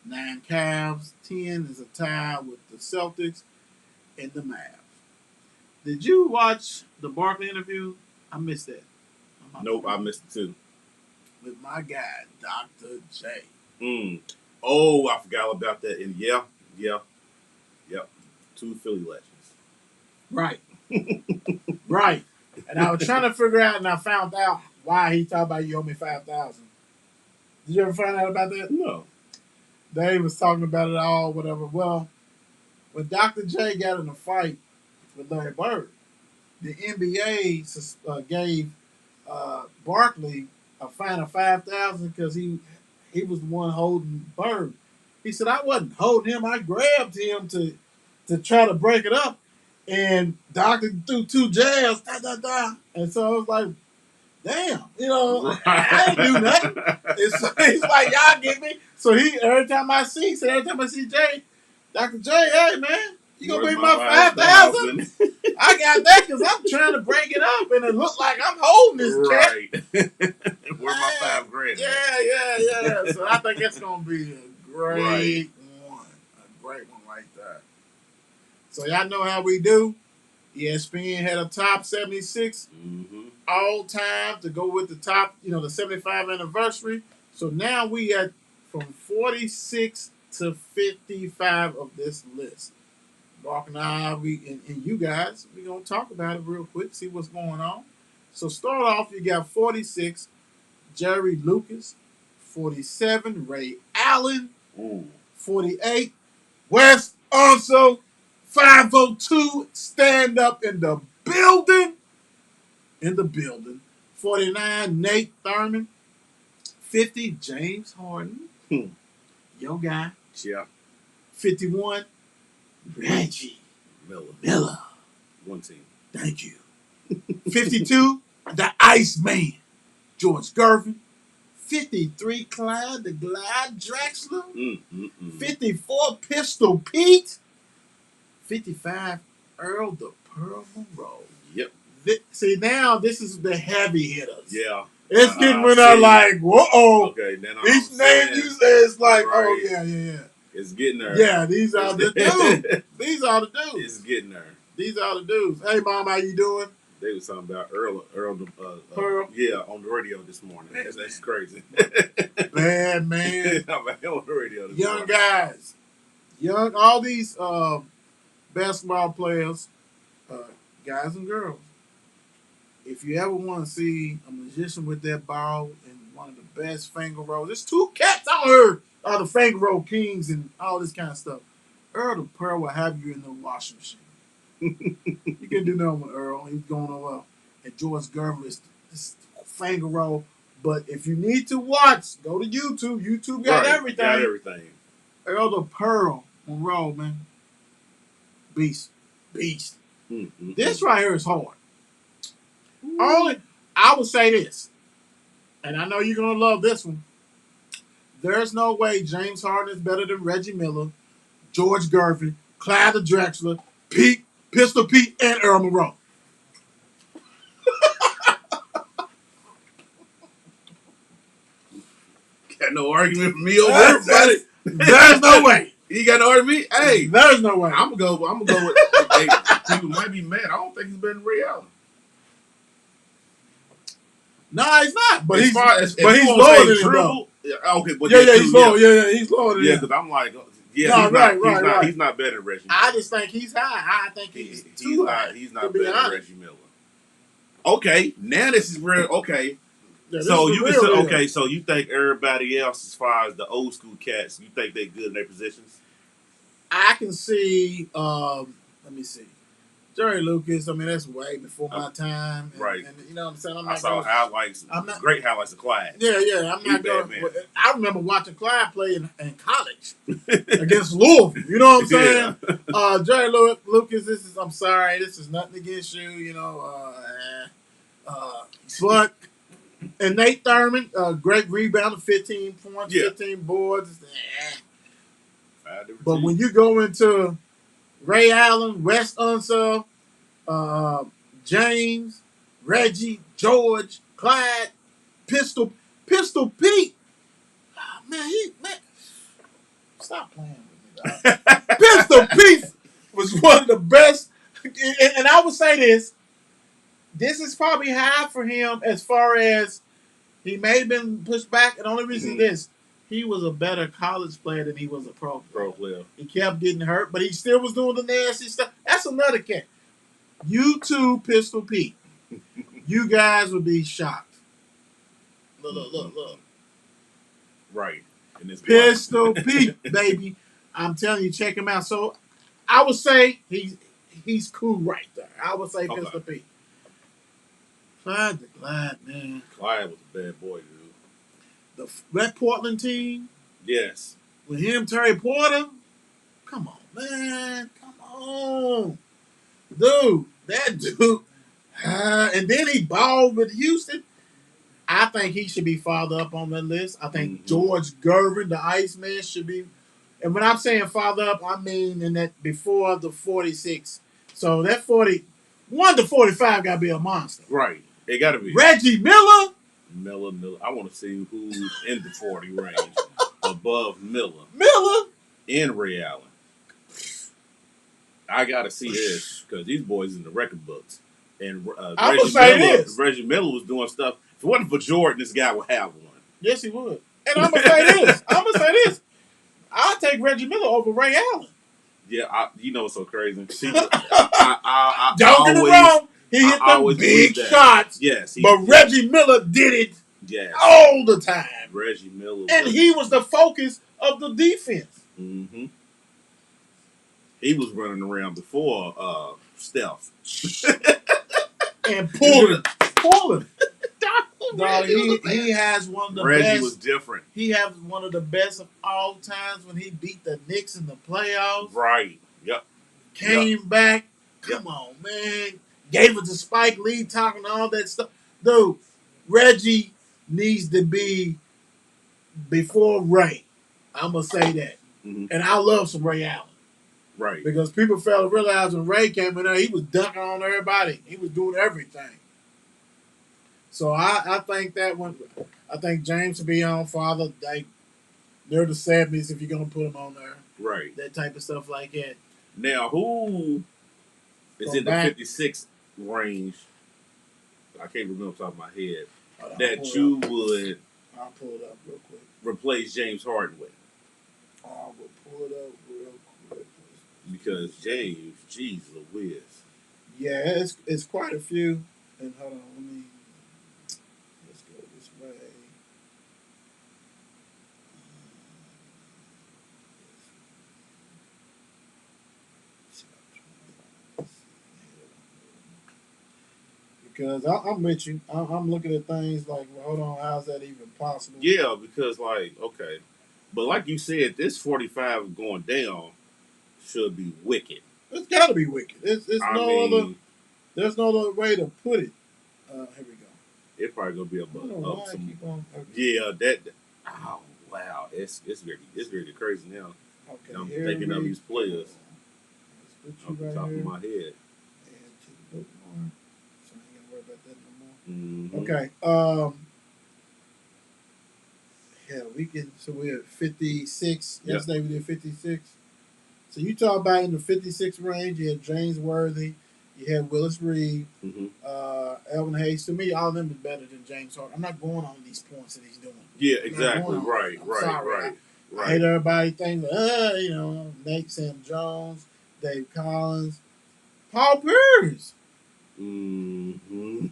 9, Cavs. 10 is a tie with the Celtics and the Mavs. Did you watch the Barkley interview? I missed that. Nope, I missed it too. With my guy, Dr. J. Oh, I forgot about that. And yep. 2 Philly legends. Right. Right. And I was trying to figure out, and I found out why he talked about you owe me $5,000. Did you ever find out about that? No. They was talking about it all, whatever. Well, when Dr. J got in a fight with Larry Bird, the NBA gave Barkley a fine of $5,000 because he was the one holding Bird. He said, I wasn't holding him. I grabbed him to try to break it up. And Doctor threw 2 jabs, and so it was like, damn, I ain't do nothing. And so he's like, y'all get me. So every time I see Jay, Dr. J, hey man, you gonna bring my 5,000? I got that because I'm trying to break it up, and it looks like I'm holding this cat. Right. Where's my $5,000? Yeah. So I think it's gonna be a great one. A great one right there. So y'all know how we do. ESPN had a top 76 all time to go with the top, the 75 anniversary. So now we at from 46 to 55 of this list. Mark and I, and you guys, we're going to talk about it real quick, see what's going on. So start off, you got 46, Jerry Lucas. 47, Ray Allen. 48, Wes Unseld. 502, stand up in the building. 49, Nate Thurman. 50, James Harden. Your guy. Yeah. 51, Reggie Miller. One team. Thank you. 52, the Iceman, George Gervin. 53, Clyde the Glide Drexler. 54, Pistol Pete. 55, Earl the Pearl Monroe. Yep. See, now this is the heavy hitters. Yeah. It's getting when I'm like, whoa. Okay, then each name you say is like, right. Oh, yeah. It's getting there. Yeah, these are the dudes. These are the dudes. It's getting there. These are the dudes. Hey, Mom, how you doing? They was talking about Earl Pearl? Yeah, on the radio this morning. That's crazy. Bad man. On the radio this Young morning. guys. All these basketball players, guys and girls. If you ever want to see a magician with that ball and one of the best finger rolls, there's 2 cats out here are the finger roll kings and all this kind of stuff. Earl the Pearl will have you in the washing machine. You can do nothing with Earl. He's going over. And George Gervin is finger roll. But if you need to watch, go to YouTube. YouTube got everything. Got everything. Earl the Pearl Monroe, man. Beast. This right here is hard. Only, I would say this, and I know you're going to love this one. There's no way James Harden is better than Reggie Miller, George Gervin, Clyde the Drexler, Pete, Pistol Pete, and Earl Monroe. Got no argument for me over everybody. There's no way. You got no argument? Hey, there's no way. I'm gonna go with. Hey, people might be mad. I don't think he's better than Ray Allen. No, he's not. But he's lower than him, though. Yeah, okay, but Yeah, he's lower. Yeah, he's lower than him. Yeah, because I'm like, Yeah, no, he's not better than Reggie Miller. I just think he's high. I think he's too high. He's not better than Reggie Miller. Okay, now this is real. Okay, Yeah, so you can say, real. okay, so you think everybody else, as far as the old school cats, you think they good in their positions? I can see. Let me see. Jerry Lucas. I mean, that's way before my time. And, right. And you know what I'm saying? I saw highlights. Great highlights of Clyde. Yeah. I'm not going. I remember watching Clyde play in college against Louisville. You know what I'm saying? Yeah. Jerry Lucas. I'm sorry. This is nothing against you. You know. But and Nate Thurman, great rebounder, 15 points, 15 boards. But when you go into Ray Allen, Wes Unseld, James, Reggie, George, Clyde, Pistol Pete. Oh, man, stop playing with me, dog. Pistol Pete was one of the best. And I would say this is probably high for him as far as he may have been pushed back. And the only reason is he was a better college player than he was a pro player. He kept getting hurt, but he still was doing the nasty stuff. That's another cat. You two, Pistol Pete. You guys would be shocked. Look. Right. And Pistol Pete, baby. I'm telling you, check him out. So I would say he's cool right there. I would say Pistol Pete. Clyde, man. Clyde was a bad boy, dude. That Portland team. Yes. With him, Terry Porter. Come on, man. Come on. Dude, that dude. And then he balled with Houston. I think he should be farther up on that list. I think George Gervin, the Iceman, should be. And when I'm saying farther up, I mean in that before the 46. So that 41 to 45 got to be a monster. Right. It got to be. Reggie Miller. Miller. I want to see who's in the 40 range above Miller. And Ray Allen. I got to see this because these boys in the record books. And Reggie Miller was doing stuff. If it wasn't for Jordan, this guy would have one. Yes, he would. And I'm going to say this. I'll take Reggie Miller over Ray Allen. Yeah, you know what's so crazy? Don't get me wrong. He hit them big shots. Yes. But Reggie Miller did it all the time. Reggie Miller. And he was the focus of the defense. Mm-hmm. He was running around before Steph. And pulling. Dog, he has one of the best. Reggie was different. He has one of the best of all times when he beat the Knicks in the playoffs. Right. Yep. Came back. Come on, man. Gave it to Spike Lee, talking all that stuff. Dude, Reggie needs to be before Ray. I'm going to say that. Mm-hmm. And I love some Ray Allen. Right. Because people fail to realize when Ray came in there, he was dunking on everybody. He was doing everything. So I think that one, I think James will be on Father. They're the 70s if you're going to put them on there. Right. That type of stuff like that. Now, who is in the 56 range? I can't remember off the top of my head. That you would I'll pull it up real quick. Replace James Harden with. I will pull it up real quick. Because James, geez Louise. Yeah, it's quite a few. And hold on, let's go this way. Because I'm with you. I'm looking at things like, well, hold on, how's that even possible? Yeah, because okay. But like you said, this 45 going down should be wicked. It's got to be wicked. There's no other way to put it. Here we go. It's probably gonna be up some. Okay. Yeah, that. Oh wow, it's really crazy now. Okay, I'm thinking of these players off the top of my head. So I ain't gotta worry about that no more. Mm-hmm. Okay. Yeah, we can. So we're at 56. Yep. Yesterday we did 56. So you talk about in the 56 range, you had James Worthy, you had Willis Reed, Elvin Hayes. To me, all of them are better than James Harden. I'm not going on these points that he's doing. Yeah, exactly. Right. I hate everybody thinking, Nate Sam Jones, Dave Collins, Paul Pierce. Mm-hmm.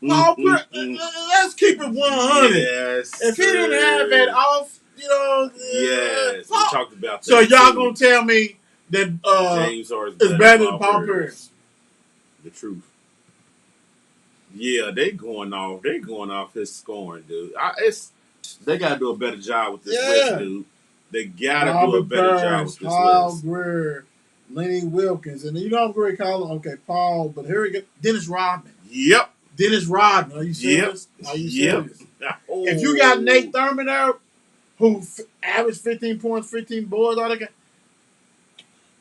Paul Pierce. Let's keep it 100. Yes. If he didn't have that off, yes, we talked about that. So y'all gonna tell me that James Harden is better than Paul Pierce? The truth. Yeah, they going off his scoring, dude. They gotta do a better job with this list, dude. They gotta do a better job with this Paul list. Greer, Lenny Wilkins, and you know I'm going to call him, okay, Paul, but here we go. Dennis Rodman. Yep. Dennis Rodman. Are you serious? Yep. Are you serious? Yep. If you got Nate Thurman there, who averaged 15 points, 15 boards, all that guy,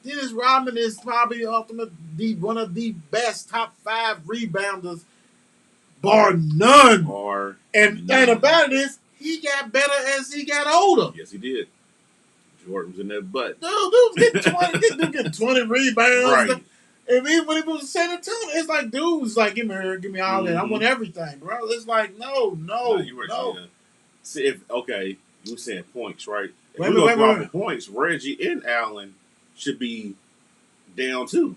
Dennis Rodman is probably one of the best top 5 rebounders, bar none. And about it is, he got better as he got older. Yes, he did. Jordan was in that butt. Dude was getting 20 rebounds. Right. And even when he was in San Antonio, it's like, dudes, like, give me all that. I want everything, bro. It's like, no. See, you were saying points, right? If Wait, we're going to go off points, Reggie and Allen should be down too.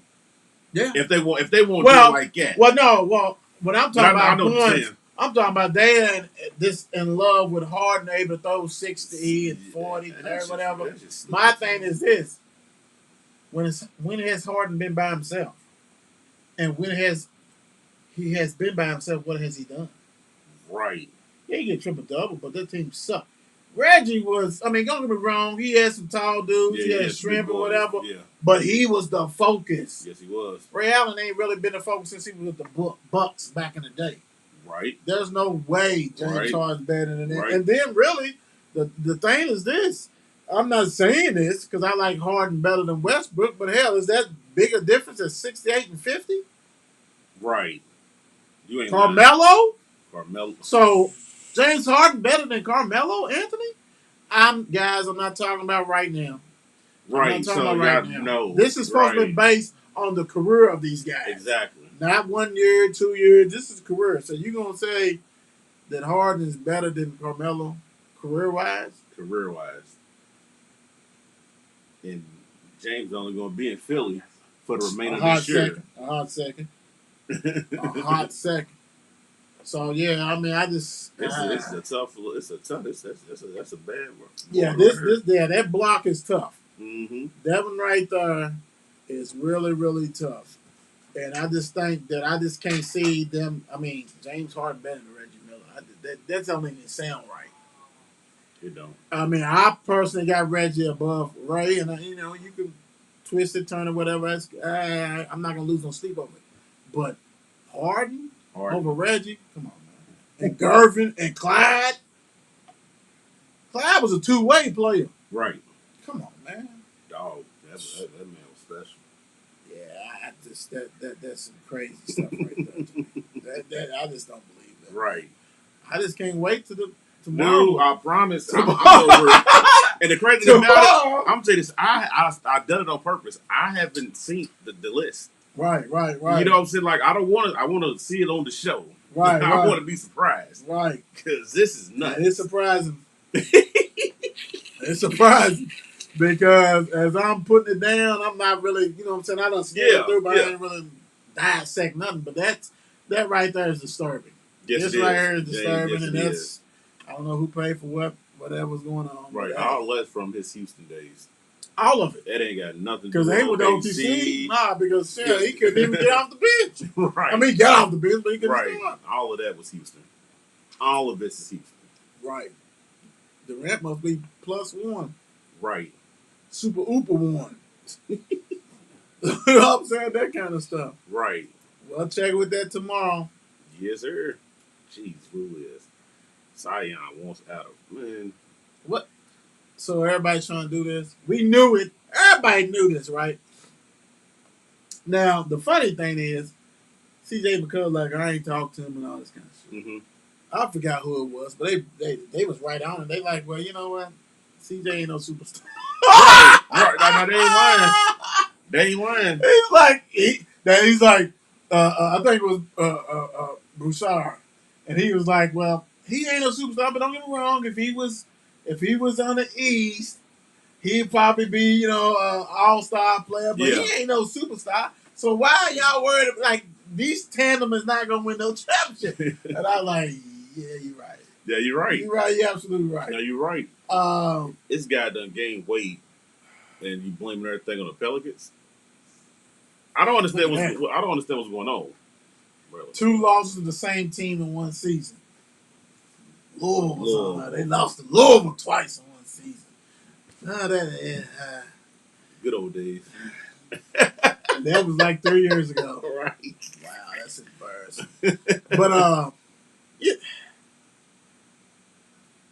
Yeah. If they won't do it like that. When I'm talking about points, I'm talking about they this in love with Harden, able to throw 60 and 40, 30, whatever. My thing is this: when has Harden been by himself, and when he has been by himself, what has he done? Right. Yeah, he get triple double, but that team sucked. Reggie was, don't get me wrong, he had some tall dudes, he had shrimp or whatever, but he was the focus. Yes, he was. Ray Allen ain't really been the focus since he was with the Bucks back in the day. Right. There's no way James Harden's better than that. Right. And then really, the thing is this. I'm not saying this because I like Harden better than Westbrook, but hell, is that bigger difference at 68 and 50? Right. You ain't Carmelo? Carmelo. So James Harden better than Carmelo, Anthony? I'm not talking about right now. Right. I'm not talking about right now. No. This is supposed to be based on the career of these guys. Exactly. Not 1 year, 2 years. This is career. So you're going to say that Harden is better than Carmelo career-wise? Career-wise. And James only going to be in Philly for the remainder of this year. A hot second. So, yeah, I just... That's a bad one. Yeah, that block is tough. Mm-hmm. That one right there is really, really tough. And I just think that I just can't see them. James Harden better than Reggie Miller. That don't even sound right. You don't. I personally got Reggie above Ray, and you can twist it, turn it, whatever. I'm not gonna lose no sleep over it. But Harden over Reggie, come on, man. And Gervin and Clyde. Clyde was a two-way player. Right. Come on, man. Dog, that man was special. Yeah, that's some crazy stuff right there. I just don't believe that. Right. I just can't wait to tomorrow. No, I promise. I'm over it. And the crazy thing about it, I'm gonna tell you this. I done it on purpose. I haven't seen the list. Right. You know what I'm saying? Like I want to see it on the show. Right. I want to be surprised. Right. Because this is nuts. It's surprising. It's surprising. Because as I'm putting it down, I'm not really, you know what I'm saying? I don't see it through, but I ain't really dissect nothing. But that right there is disturbing. Yes, this right here is disturbing, and that's, I don't know who paid for whatever's going on. Right, all that's from his Houston days. All of it. That ain't got nothing to do because they were the OTC. Nah, because he couldn't even get off the bench. Right. He got off the bench, but he couldn't start. All of that was Houston. All of this is Houston. Right. Durant must be +1. Right. Super Ooper 1. You know what I'm saying? That kind of stuff. Right. Well, I'll check with that tomorrow. Yes, sir. Jeez, who is? Zion wants out of, man. What? So everybody's trying to do this. We knew it. Everybody knew this, right? Now, the funny thing is, CJ McCullough, I ain't talked to him and all this kind of shit. Mm-hmm. I forgot who it was, but they was right on it. They like, well, you know what? CJ ain't no superstar. Right, no, they ain't lying. They ain't lying. He's like, I think it was Broussard, and he was like, well, he ain't no superstar, but don't get me wrong. If he was on the East, He'd probably be, an all-star player, but Yeah. he ain't no superstar. So why are y'all worried? Like, these tandem is not going to win no championship. And I'm like, yeah, you're right. Yeah, you're right. You're right. You're absolutely right. No, you're right. This guy done gained weight, and you blaming everything on the Pelicans. I don't understand what's going on. Really. 2 losses to the same team in one season. Louisville. They lost to Louisville twice in one season. Good old days. That was like 3 years ago. Right. Wow, that's embarrassing. But yeah.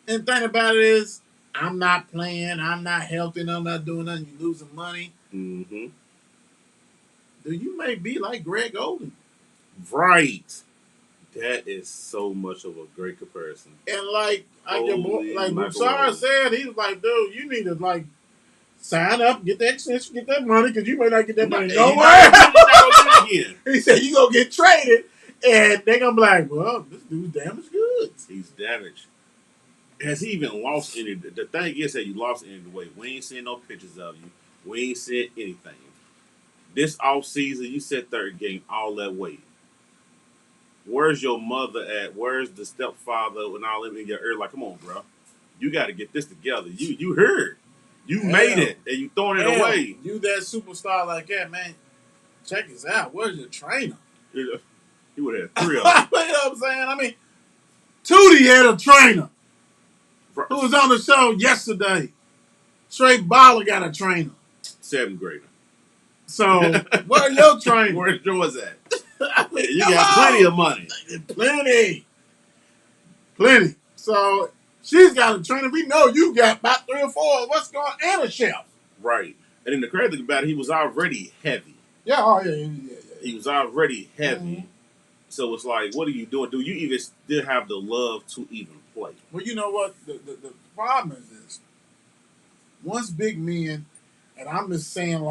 And the thing about it is, I'm not playing. I'm not helping. I'm not doing nothing. You're losing money. Mm-hmm. Dude, you may be like Greg Oden. Right. That is so much of a great comparison. And like Bouchard said, he was like, dude, you need to sign up, get that extension, get that money, because you may not get that money nowhere. He said, you going to get traded, and they're going to be like, well, this dude's damaged goods. He's damaged. Has he even lost any? The thing is that you lost any weight. We ain't seen no pictures of you. We ain't seen anything. This offseason, you said third game, all that weight. Where's your mother at? Where's the stepfather and all them in your ear? Like, come on, bro. You got to get this together. You heard. You made it, and you throwing it away. You that superstar like that, man. Check this out. Where's your trainer? You would have 3 of them. You know what I'm saying? I mean, Tootie had a trainer who was on the show yesterday. Trey Balla got a trainer. 7th grader. So, where's your trainer? Where's yours at? I mean, you got plenty of money. Plenty. So, she's got a trainer. We know you got about 3 or 4. What's going on? And a chef. Right. And then the crazy thing about it, he was already heavy. Yeah, He was already heavy. Mm-hmm. So it's like, what are you doing? Do you even still have the love to even play? Well, you know what? The problem is this. Once big men, and I'm just saying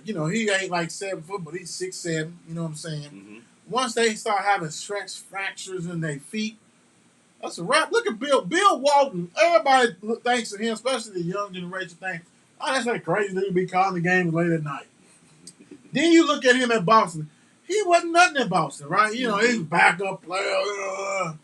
he ain't like 7 foot, but he's 6'7", you know what I'm saying? Mm-hmm. Once they start having stress fractures in their feet, that's a wrap. Look at Bill Walton. Everybody thinks of him, especially the young generation thinks, oh, that's that crazy dude be calling the games late at night. Then you look at him at Boston. He wasn't nothing at Boston, right? You know, he's a backup player.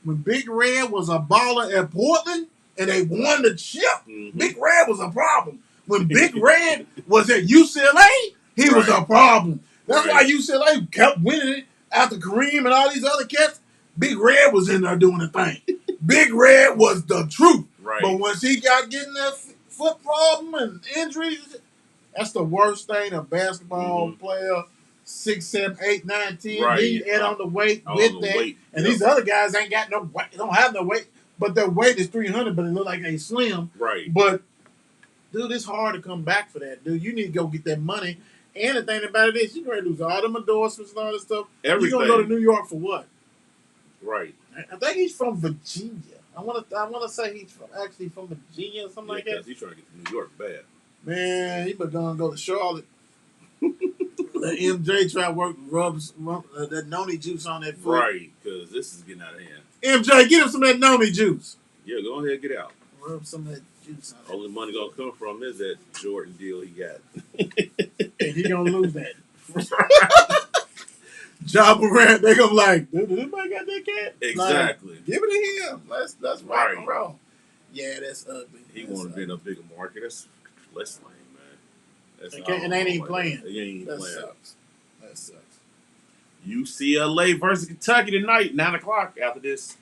When Big Red was a baller at Portland and they won the chip, Big Red was a problem. When Big Red was at UCLA, he was a problem. That's why UCLA kept winning it after Kareem and all these other cats. Big Red was in there doing the thing. Big Red was the truth. Right. But once he got getting that foot problem and injuries, that's the worst thing a basketball player, 6, 7, 8, 9, 10. Right. Then you add on the weight with that. And these other guys ain't got no weight. They don't have no weight. But their weight is 300, but it look like they slim. Right. But, dude, it's hard to come back for that, dude. You need to go get that money. And the thing about it is, you're going to lose all them endorsements and all this stuff. Everything. You're going to go to New York for what? Right. I think he's from Virginia. I want to say he's actually from Virginia or something like that. He's trying to get to New York bad. Man, he been going to go to Charlotte. Let MJ try to rub that noni juice on that foot. Right, because this is getting out of hand. MJ, get him some of that noni juice. Yeah, go ahead, get out. Rub some of that juice on. Only money gonna come from is that Jordan deal he got. And he gonna lose that. Ja Morant, they gonna be like, dude, did anybody got that cat? Exactly. Like, give it to him. Let's rock and roll. Yeah, that's ugly. He want to be in a bigger market. That's less lame, man. And they ain't even playing. They ain't even playing. That sucks. UCLA versus Kentucky tonight, 9 o'clock after this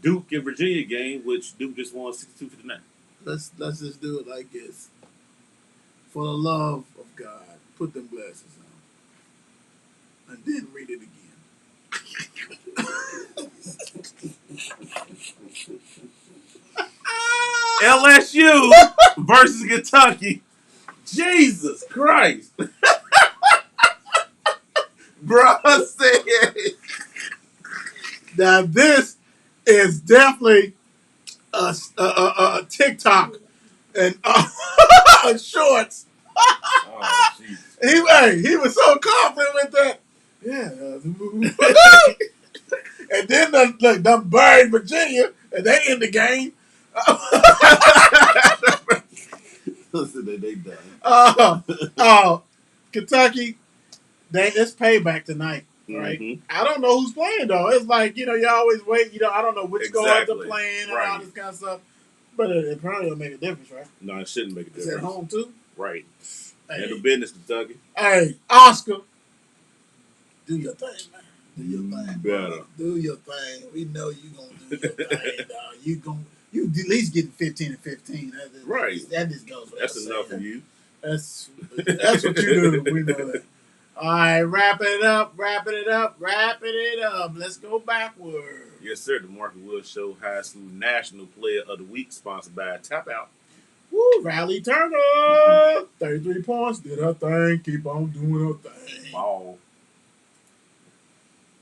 Duke and Virginia game, which Duke just won 62-59. Let's just do it like this. For the love of God, put them glasses on. And then read it again. LSU versus Kentucky. Jesus Christ. Bruh said. Now this is definitely a TikTok and shorts. Oh, he was so confident with that. Yeah. And then them buried Virginia and they in the game. They done. Kentucky, it's payback tonight, right? Mm-hmm. I don't know who's playing though. It's like you always wait. I don't know which guards are playing and all this kind of stuff. But it probably don't make a difference, right? No, it shouldn't make a difference. It's at home too, right? Hey. Handle business, Kentucky. Hey, Oscar, do your thing, man. Do your thing, better. Bro. Do your thing. We know you gonna do your thing, dog. You at least getting 15 and 15. Right. That just goes. That's enough for you. That's what you do. We know that. All right, wrapping it up. Let's go backward. Yes, sir. The Market Will Show High School National Player of the Week, sponsored by Tap Out. Woo, Riley Turner, 33 points, did her thing, keep on doing her thing. Ball.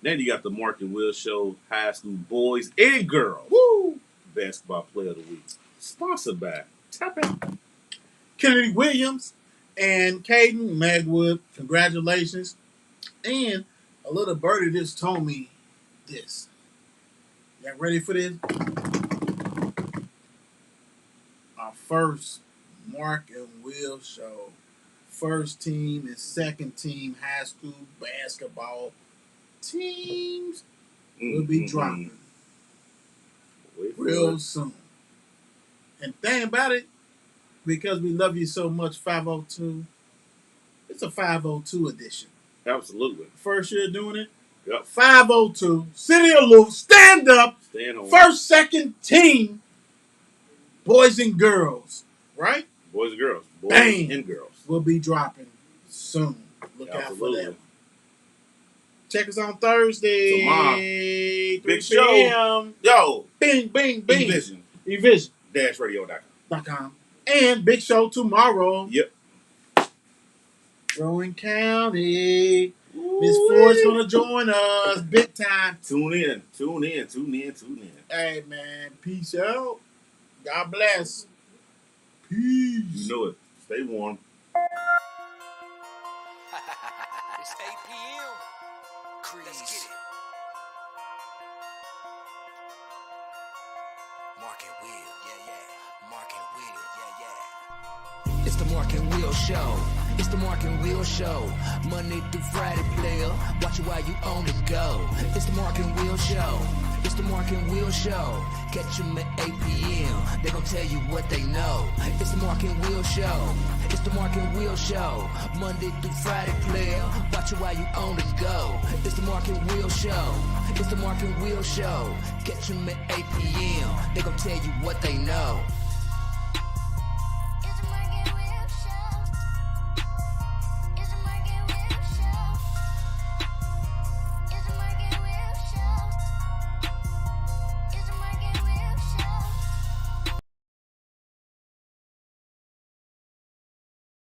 Then you got the Market Will Show High School Boys and Girls. Woo, Basketball Player of the Week, sponsored by Tap Out. Kennedy Williams and Caden Magwood, congratulations. And a little birdie just told me this. Y'all ready for this? Our first Mark and Will Show, first team and second team high school basketball teams will be dropping real soon. And thing about it, because we love you so much, 502, it's a 502 edition. Absolutely. First year doing it. Yep. 502, City of Louisville, stand up. Stand on. First, second team, boys and girls, right? Boys and girls. Boys and girls. Will be dropping soon. Look out for that. Check us on Thursday. Tomorrow. 3 Big p.m. Yo. Bing, bing, bing. Evision. -radio.com. And big show tomorrow. Yep. Rowan County. Miss Ford's going to join us big time. Tune in. Hey, man. Peace out. God bless. Peace. You know it. Stay warm. It's 8 p.m. Let's get it. Mark and Will, yeah. Mark and Will, yeah. It's the Mark and Will Show. It's the Mark and Will Show. Monday through Friday, player. Watch it while you on the go. It's the Mark and Will Show. It's the Mark and Will Show. Catch them at 8 p.m. They gon' tell you what they know. It's the Mark and Will Show. It's the Mark and Will Show. Monday through Friday, player. Watch it while you on the go. It's the Mark and Will Show. It's the Mark and Will Show. Catch them at 8 p.m. They gon' tell you what they know.